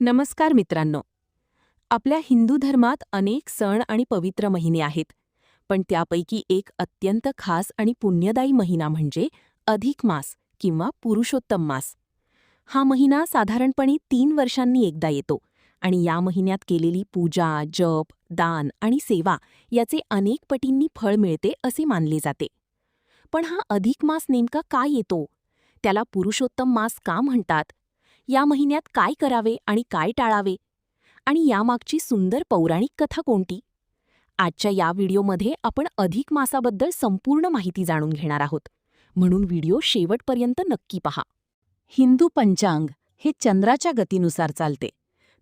नमस्कार मित्रांनो. आपल्या हिंदू धर्मात अनेक सण आणि पवित्र महिने आहेत, पण त्यापैकी एक अत्यंत खास आणि पुण्यदायी महिना म्हणजे अधिक मास किंवा पुरुषोत्तम मास. हा महिना साधारणपणे 3 वर्षांनी एकदा येतो आणि या महिन्यात केलेली पूजा, जप, दान आणि सेवा याचे अनेक पटींनी फळ मिळते असे मानले जाते. पण हा अधिक मास नेमका का येतो? त्याला पुरुषोत्तम मास का म्हणतात? या महिन्यात काय करावे आणि काय टाळावे? आणि यामागची सुंदर पौराणिक कथा कोणती? आजच्या या व्हिडिओमध्ये आपण अधिक मासाबद्दल संपूर्ण माहिती जाणून घेणार आहोत, म्हणून व्हिडिओ शेवटपर्यंत नक्की पहा. हिंदू पंचांग हे चंद्राच्या गतीनुसार चालते,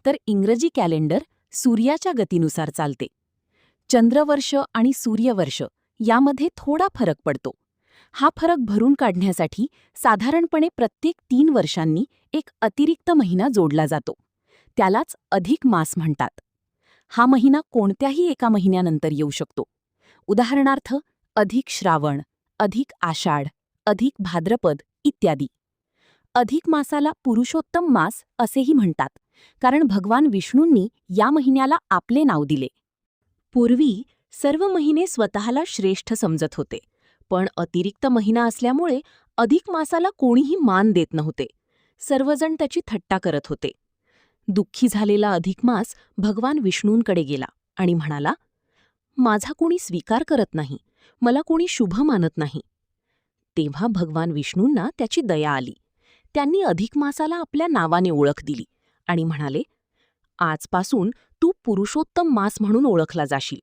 तर इंग्रजी कॅलेंडर सूर्याच्या गतीनुसार चालते. चंद्रवर्ष आणि सूर्यवर्ष यामध्ये थोडा फरक पडतो. हा फरक भरून काढण्यासाठी साधारणपणे प्रत्येक 3 वर्षांनी एक अतिरिक्त महिना जोडला जातो. त्यालाच अधिक मास म्हणतात. हा महिना कोणत्याही एका महिन्यानंतर येऊ शकतो. उदाहरणार्थ अधिक श्रावण, अधिक आषाढ, अधिक भाद्रपद इत्यादी. अधिक मासाला पुरुषोत्तम मास असेही म्हणतात, कारण भगवान विष्णूंनी या महिन्याला आपले नाव दिले. पूर्वी सर्व महिने स्वतःला श्रेष्ठ समजत होते, पण अतिरिक्त महिना असल्यामुळे अधिक मासाला कोणीही मान देत नव्हते. सर्वजण त्याची थट्टा करत होते. दुःखी झालेला अधिक मास भगवान विष्णूंकडे गेला आणि म्हणाला, माझा कोणी स्वीकार करत नाही, मला कोणी शुभ मानत नाही. तेव्हा भगवान विष्णूंना त्याची दया आली. त्यांनी अधिक मासाला आपल्या नावाने ओळख दिली आणि म्हणाले, आजपासून तू पुरुषोत्तम मास म्हणून ओळखला जाशील.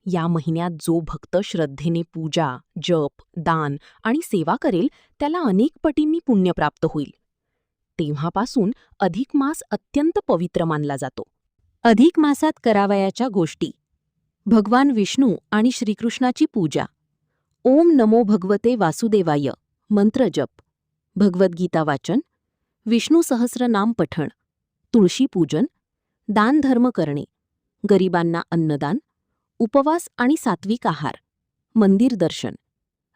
या महिन्यात जो भक्त श्रद्धेने पूजा, जप, दान आणि सेवा करेल त्याला अनेक पटींनी पुण्य प्राप्त होईल. तेव्हापासून अधिक मास अत्यंत पवित्र मानला जातो. अधिक मासात करावयाच्या गोष्टी: भगवान विष्णू आणि श्रीकृष्णाची पूजा, ओम नमो भगवते वासुदेवाय मंत्र जप, भगवद्गीता वाचन, विष्णू सहस्रनाम पठण, तुळशी पूजन, दानधर्म करणे, गरिबांना अन्नदान, उपवास आणि सात्विक आहार, मंदिर दर्शन,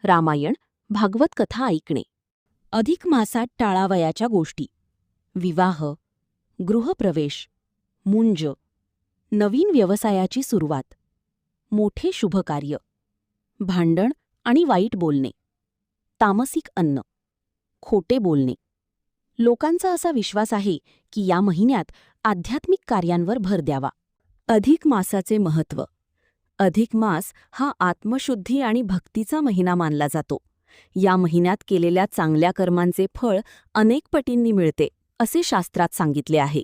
रामायण, भागवत कथा ऐकणे. अधिक मासात टाळावयाच्या गोष्टी: विवाह, गृहप्रवेश, मुंज, नवीन व्यवसायाची सुरुवात, मोठे शुभकार्य, भांडण आणि वाईट बोलणे, तामसिक अन्न, खोटे बोलणे. लोकांचा असा विश्वास आहे की या महिन्यात आध्यात्मिक कार्यांवर भर द्यावा. अधिक मासाचे महत्त्व: अधिक मास हा आत्मशुद्धी आणि भक्तीचा महिना मानला जातो. या महिन्यात केलेल्या चांगल्या कर्मांचे फळ अनेक पटींनी मिळते असे शास्त्रात सांगितले आहे.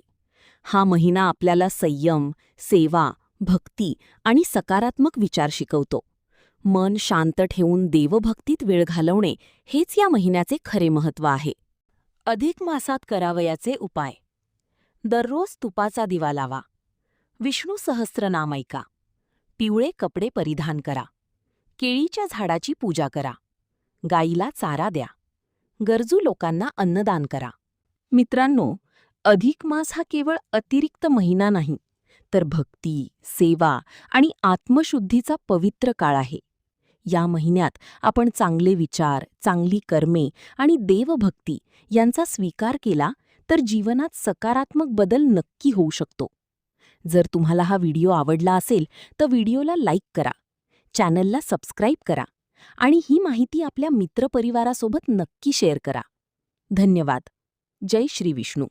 हा महिना आपल्याला संयम, सेवा, भक्ती आणि सकारात्मक विचार शिकवतो. मन शांत ठेवून देवभक्तीत वेळ घालवणे हेच या महिन्याचे खरे महत्त्व आहे. अधिक मासात करावयाचे उपाय: दररोज तुपाचा दिवा लावा, विष्णू सहस्रनाम ऐका, पिवळे कपडे परिधान करा, केळीच्या झाडाची पूजा करा, गाईला चारा द्या, गरजू लोकांना अन्नदान करा. मित्रांनो, अधिक मास हा केवळ अतिरिक्त महिना नाही, तर भक्ती, सेवा आणि आत्मशुद्धीचा पवित्र काळ आहे. या महिन्यात आपण चांगले विचार, चांगली कर्मे आणि देवभक्ती यांचा स्वीकार केला तर जीवनात सकारात्मक बदल नक्की होऊ शकतो. जर तुम्हाला हा व्हिडिओ आवडला असेल तर व्हिडिओला लाईक करा, चॅनलला सबस्क्राईब करा आणि ही माहिती आपल्या मित्रपरिवारासोबत नक्की शेअर करा. धन्यवाद. जय श्री विष्णू.